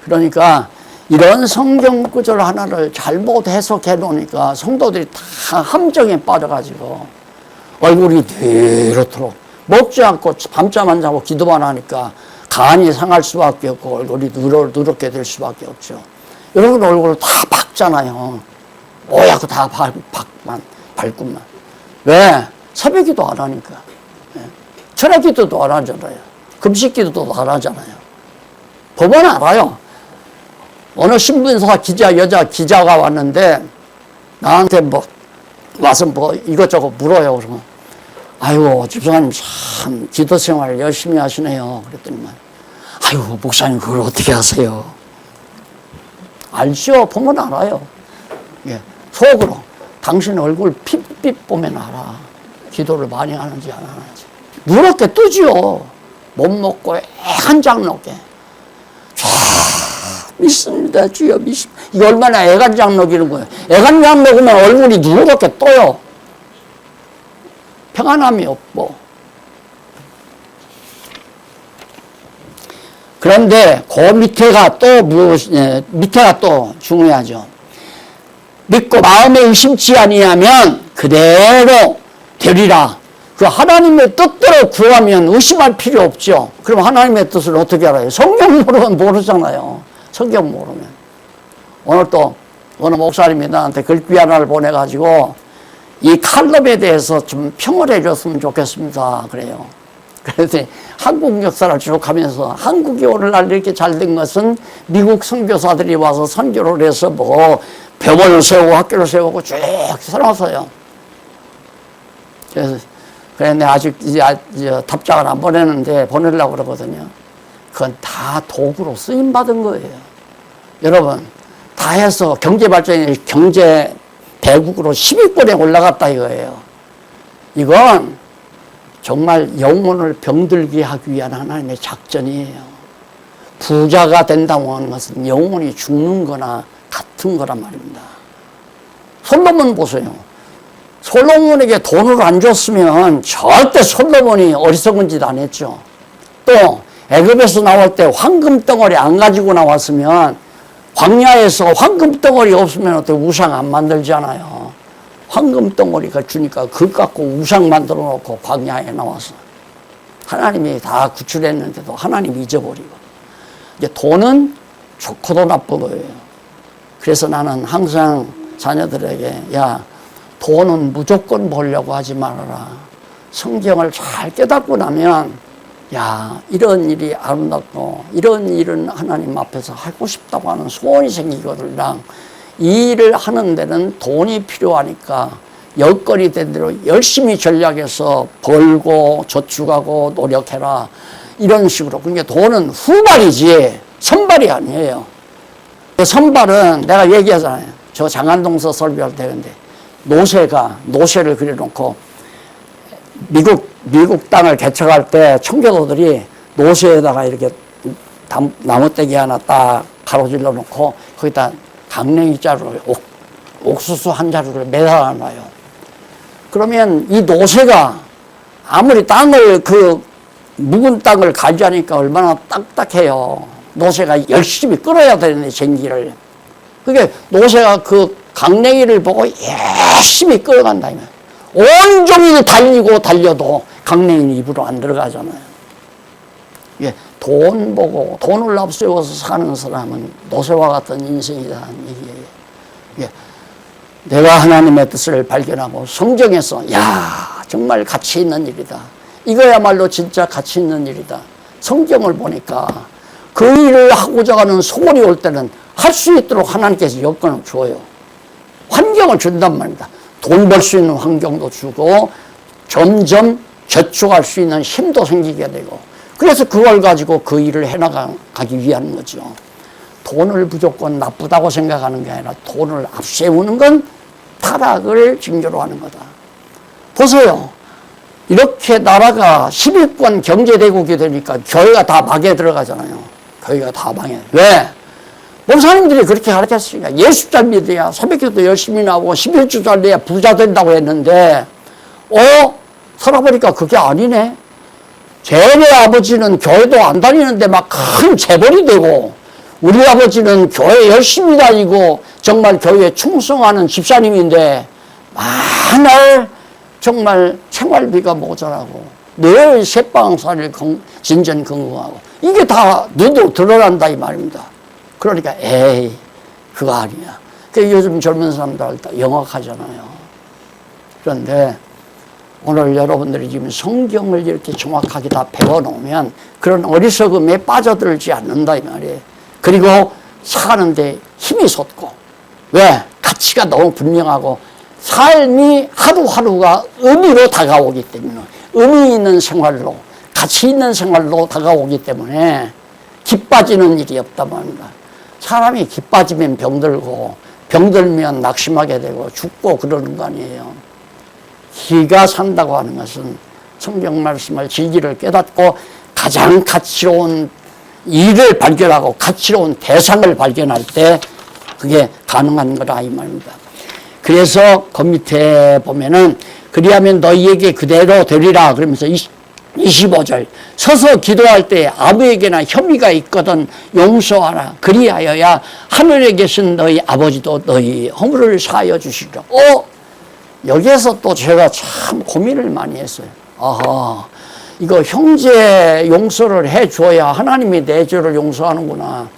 그러니까 이런 성경 구절 하나를 잘못 해석해 놓으니까 성도들이 다 함정에 빠져가지고 얼굴이 뒤로도록 먹지 않고 밤잠 안 자고 기도만 하니까 간이 상할 수밖에 없고 얼굴이 누렇게 될 수밖에 없죠. 여러분 얼굴을 다 박잖아요. 오얗고 다 밟구만. 왜? 새벽 기도 안 하니까. 철학 기도도 안 하잖아요. 금식 기도도 안 하잖아요. 법은 알아요. 어느 신문사 여자 기자가 왔는데 나한테 와서 이것저것 물어요. 그러면 아이고 집사님 참 기도 생활 열심히 하시네요. 그랬더니만 아이고 목사님 그걸 어떻게 하세요? 알죠. 보면 알아요. 예. 속으로 당신 얼굴 핏빛 보면 알아. 기도를 많이 하는지 안 하는지. 누렇게 뜨지요. 못 먹고 애간장 녹게. 믿습니다. 주여 믿습니다. 이게 얼마나 애간장 녹이는 거예요. 애간장 녹으면 얼굴이 누렇게 떠요. 평안함이 없고. 그런데 그 밑에가 또 중요하죠. 믿고 마음에 의심치 아니하면 그대로 되리라. 그 하나님의 뜻대로 구하면 의심할 필요 없죠. 그럼 하나님의 뜻을 어떻게 알아요? 성경 모르면 모르잖아요. 성경 모르면. 오늘 또 어느 목사님이 나한테 글귀 하나를 보내가지고 이 칼럼에 대해서 좀 평을 해줬으면 좋겠습니다. 그래요. 그래서 한국 역사를 쭉 하면서 한국이 오늘날 이렇게 잘 된 것은 미국 선교사들이 와서 선교를 해서 병원을 세우고 학교를 세우고 쭉 살아서요. 그래서 내가 아직 이제 답장을 안 보내는데 보내려고 그러거든요. 그건 다 도구로 쓰임받은 거예요. 여러분, 다 해서 경제발전이 경제 대국으로 10위권에 올라갔다 이거예요. 이건 정말 영혼을 병들게 하기 위한 하나님의 작전이에요. 부자가 된다고 하는 것은 영혼이 죽는 거나 같은 거란 말입니다. 솔로몬 보세요. 솔로몬에게 돈을 안 줬으면 절대 솔로몬이 어리석은 짓 안 했죠. 또 애굽에서 나올 때 황금 덩어리 안 가지고 나왔으면, 광야에서 황금 덩어리 없으면 어떻게 우상 안 만들잖아요. 황금 덩어리가 주니까 그거 갖고 우상 만들어 놓고 광야에 나와서 하나님이 다 구출했는데도 하나님 잊어버리고. 이제 돈은 좋고도 나쁘고요. 그래서 나는 항상 자녀들에게, 야, 돈은 무조건 벌려고 하지 말아라. 성경을 잘 깨닫고 나면, 야, 이런 일이 아름답고 이런 일은 하나님 앞에서 하고 싶다고 하는 소원이 생기거든요. 이 일을 하는 데는 돈이 필요하니까 여건이 된 대로 열심히 전략해서 벌고 저축하고 노력해라. 이런 식으로. 그러니까 돈은 후발이지 선발이 아니에요. 그 선발은 내가 얘기하잖아요. 저 장안동서 설교할 때 근데 노새를 그려놓고 미국 땅을 개척할 때 청교도들이 노새에다가 이렇게 나무떼기 하나 딱 가로질러 놓고 거기다 강냉이 자루를 옥수수 한 자루를 매달아놔요. 그러면 이 노새가 아무리 땅을 묵은 땅을 가지하니까 얼마나 딱딱해요. 노새가 열심히 끌어야 되는데 전기를. 그게 노새가 그 강냉이를 보고 열심히 끌어간다. 온종일 달리고 달려도 강냉이는 입으로 안 들어가잖아요. 예, 돈 보고 돈을 앞세워서 사는 사람은 노새와 같은 인생이라는 얘기예요. 예, 내가 하나님의 뜻을 발견하고 성경에서 야, 정말 가치 있는 일이다. 이거야말로 진짜 가치 있는 일이다. 성경을 보니까 그 일을 하고자 하는 소원이 올 때는 할 수 있도록 하나님께서 여건을 줘요. 환경을 준단 말입니다. 돈 벌 수 있는 환경도 주고 점점 저축할 수 있는 힘도 생기게 되고, 그래서 그걸 가지고 그 일을 해나가기 위한 거죠. 돈을 무조건 나쁘다고 생각하는 게 아니라 돈을 앞세우는 건 타락을 징조로 하는 거다. 보세요. 이렇게 나라가 10위권 경제대국이 되니까 교회가 다 망해 들어가잖아요. 교회가 다 망해. 왜? 목사님들이 그렇게 가르쳤으니까. 예수 잘 믿어야 새벽기도 열심히 나오고 11주 잘 내야 부자 된다고 했는데 살아보니까 그게 아니네. 쟤네 아버지는 교회도 안 다니는데 막 큰 재벌이 되고, 우리 아버지는 교회 열심히 다니고 정말 교회에 충성하는 집사님인데 맨날 정말 생활비가 모자라고 늘 새빵살을 진전긍긍하고, 이게 다 눈으로 드러난다 이 말입니다. 그러니까 에이 그거 아니야. 그 요즘 젊은 사람들 다 영악하잖아요. 그런데 오늘 여러분들이 지금 성경을 이렇게 정확하게 다 배워놓으면 그런 어리석음에 빠져들지 않는다 이 말이에요. 그리고 사는데 힘이 솟고, 왜? 가치가 너무 분명하고 삶이 하루하루가 의미로 다가오기 때문에, 의미 있는 생활로, 가치 있는 생활로 다가오기 때문에 기빠지는 일이 없단 말입니다. 사람이 기빠지면 병들고, 병들면 낙심하게 되고 죽고 그러는 거 아니에요. 기가 산다고 하는 것은 성경 말씀을 진리를 깨닫고 가장 가치로운 일을 발견하고 가치로운 대상을 발견할 때 그게 가능한 거라 이 말입니다. 그래서 그 밑에 보면은 그리하면 너희에게 그대로 되리라 그러면서 25절 서서 기도할 때 아무에게나 혐의가 있거든 용서하라. 그리하여야 하늘에 계신 너희 아버지도 너희 허물을 사하여 주시리라. 여기에서 또 제가 참 고민을 많이 했어요. 이거 형제 용서를 해줘야 하나님이 내 죄를 용서하는구나.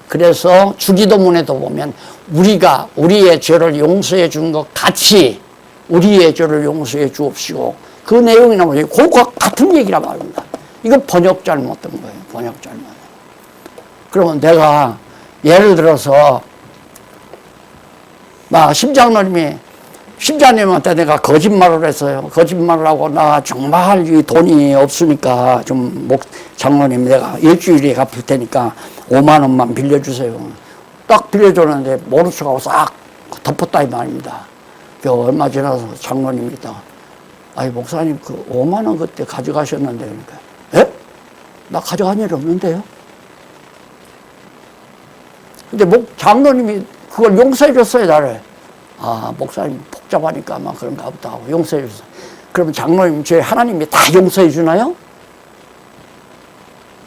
그래서 주기도문에도 보면 우리가 우리의 죄를 용서해 준 것 같이 우리의 죄를 용서해 주옵시고, 그 내용이 나오면 그거 같은 얘기란 말입니다. 이거 번역 잘못된 거예요. 번역 잘못. 그러면 내가 예를 들어서 심장로님이 심자님한테 내가 거짓말을 했어요. 거짓말을 하고 나 정말 이 돈이 없으니까 좀 장로님 내가 일주일에 갚을 테니까 5만 원만 빌려주세요. 딱 빌려줬는데 모른 척하고 싹 덮었다 이 말입니다. 얼마 지나서 장로님이 딱 아니 목사님 그 5만 원 그때 가져가셨는데 그러니까 예? 나 가져간 일 없는데요? 근데 장로님이 그걸 용서해 줬어요 나를. 아 목사님 복잡하니까 아마 그런가 보다 하고 용서해 줬어요. 그러면 장로님 죄 하나님이 다 용서해 주나요?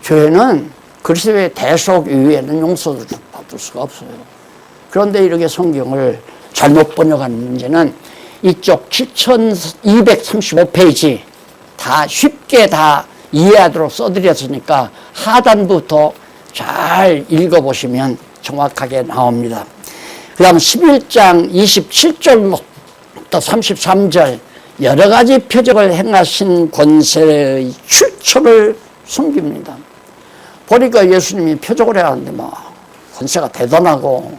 죄는 그리스도의 대속 이후에는 용서를 받을 수가 없어요. 그런데 이렇게 성경을 잘못 번역한 문제는 이쪽 7235페이지 다 쉽게 다 이해하도록 써드렸으니까 하단부터 잘 읽어보시면 정확하게 나옵니다. 그 다음 11장 27절부터 33절 여러 가지 표적을 행하신 권세의 출처를 숨깁니다. 보니까 예수님이 표적을 해야 하는데 권세가 대단하고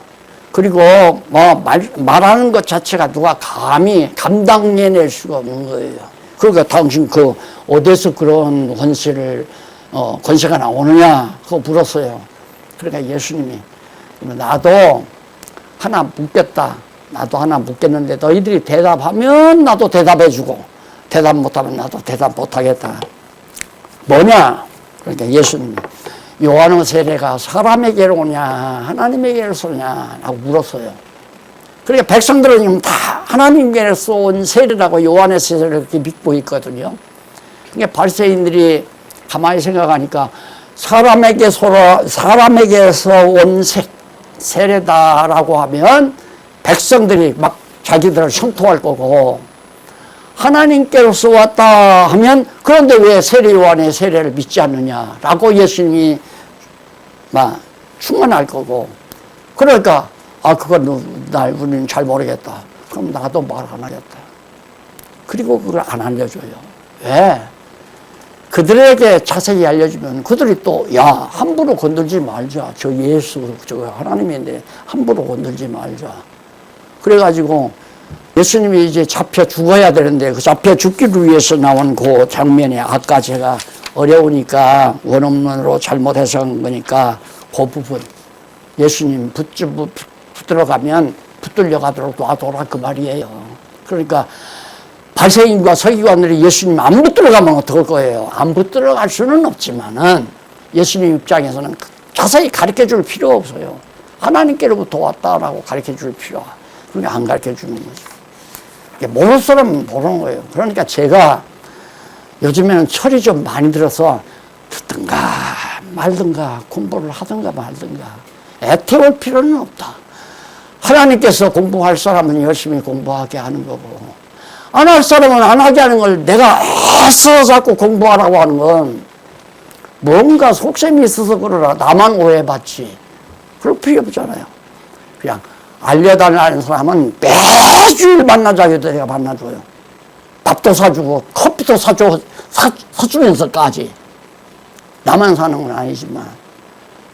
그리고 말하는 것 자체가 누가 감히 감당해낼 수가 없는 거예요. 그러니까 당신 어디서 그런 권세가 나오느냐 그거 물었어요. 그러니까 예수님이 나도 하나 묻겠다. 나도 하나 묻겠는데 너희들이 대답하면 나도 대답해주고 대답 못하면 나도 대답 못하겠다. 뭐냐? 그러니까 예수님이 요한의 세례가 사람에게로 오냐 하나님에게로서 오냐 라고 물었어요. 그러니까 백성들은 지금 다 하나님께로서 온 세례라고 요한의 세례를 그렇게 믿고 있거든요. 그러니까 바리새인들이 가만히 생각하니까 사람에게서 온 세례다라고 하면 백성들이 막 자기들을 형통할 거고 하나님께로서 왔다 하면 그런데 왜 세례 요한의 세례를 믿지 않느냐라고 예수님이 막 충만할 거고 그러니까 그건 우리는 잘 모르겠다. 그럼 나도 말 안 하겠다. 그리고 그걸 안 알려줘요. 왜? 그들에게 자세히 알려주면 그들이 또 함부로 건들지 말자. 저 예수 저 하나님인데 함부로 건들지 말자. 그래가지고 예수님이 이제 잡혀 죽어야 되는데 그 잡혀 죽기를 위해서 나온 그 장면에 아까 제가 어려우니까 원어문으로 잘못 해석한 거니까 그 부분 예수님 붙들어가면 붙들려 가도록 놔둬라 그 말이에요. 그러니까 바리새인과 서기관들이 예수님 안 붙들어가면 어떨 거예요? 안 붙들어갈 수는 없지만은 예수님 입장에서는 자세히 가르쳐 줄 필요가 없어요. 하나님께로부터 왔다라고 가르쳐 줄 필요가 그러니까 안 가르쳐 주는 거죠. 모르는 사람은 모르는 거예요. 그러니까 제가 요즘에는 철이 좀 많이 들어서 듣든가 말든가 공부를 하든가 말든가 애태울 필요는 없다. 하나님께서 공부할 사람은 열심히 공부하게 하는 거고 안 할 사람은 안 하게 하는 걸 내가 애써 자꾸 공부하라고 하는 건 뭔가 속셈이 있어서 그러라. 나만 오해받지. 그럴 필요 없잖아요. 그냥 알려달라는 사람은 매주 만나자고 해도 내가 만나줘요. 밥도 사주고 커피도 사주면서까지. 나만 사는 건 아니지만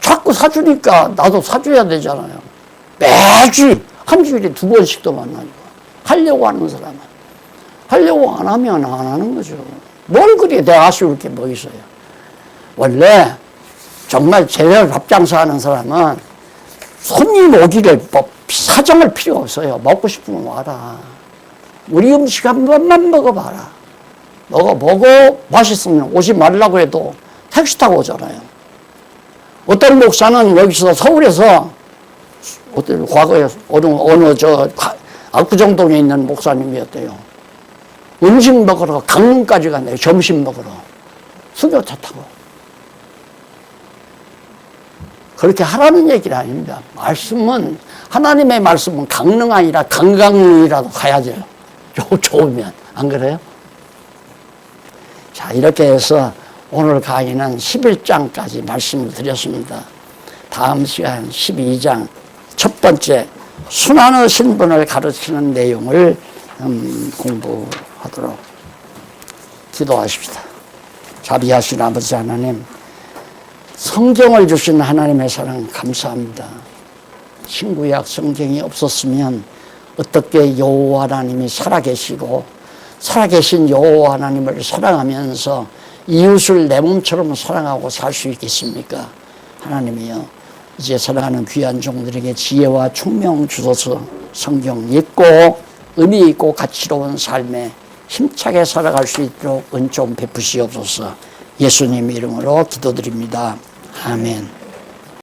자꾸 사주니까 나도 사줘야 되잖아요. 매주 한 주일에 2번씩도 만나고 하려고 하는 사람은 하려고 안 하면 안 하는 거죠. 뭘 그리 내가 아쉬울 게 뭐 있어요. 원래 정말 제대로 밥장사하는 사람은 손님 오기를 사정할 필요 없어요. 먹고 싶으면 와라. 우리 음식 한 번만 먹어봐라. 먹어보고 맛있으면 오지 말라고 해도 택시 타고 오잖아요. 어떤 목사는 여기서 서울에서 과거에 어느 압구정동에 있는 목사님이었대요. 음식 먹으러 강릉까지 간대요. 점심 먹으러. 수교차 타고. 그렇게 하라는 얘기는 아닙니다. 하나님의 말씀은 강릉 아니라 강강릉이라도 가야죠. 좋으면. 안 그래요? 자, 이렇게 해서 오늘 강의는 11장까지 말씀을 드렸습니다. 다음 시간 12장 첫 번째 순환의 신분을 가르치는 내용을 공부하도록 기도하십시다. 자비하신 아버지 하나님, 성경을 주신 하나님의 사랑 감사합니다. 신구약 성경이 없었으면 어떻게 여호와 하나님이 살아계시고 살아계신 여호와 하나님을 사랑하면서 이웃을 내 몸처럼 사랑하고 살 수 있겠습니까? 하나님이여, 이제 사랑하는 귀한 종들에게 지혜와 총명 주소서. 성경 읽고 의미 있고 가치로운 삶에 힘차게 살아갈 수 있도록 은 좀 베푸시옵소서. 예수님 이름으로 기도드립니다. 아멘.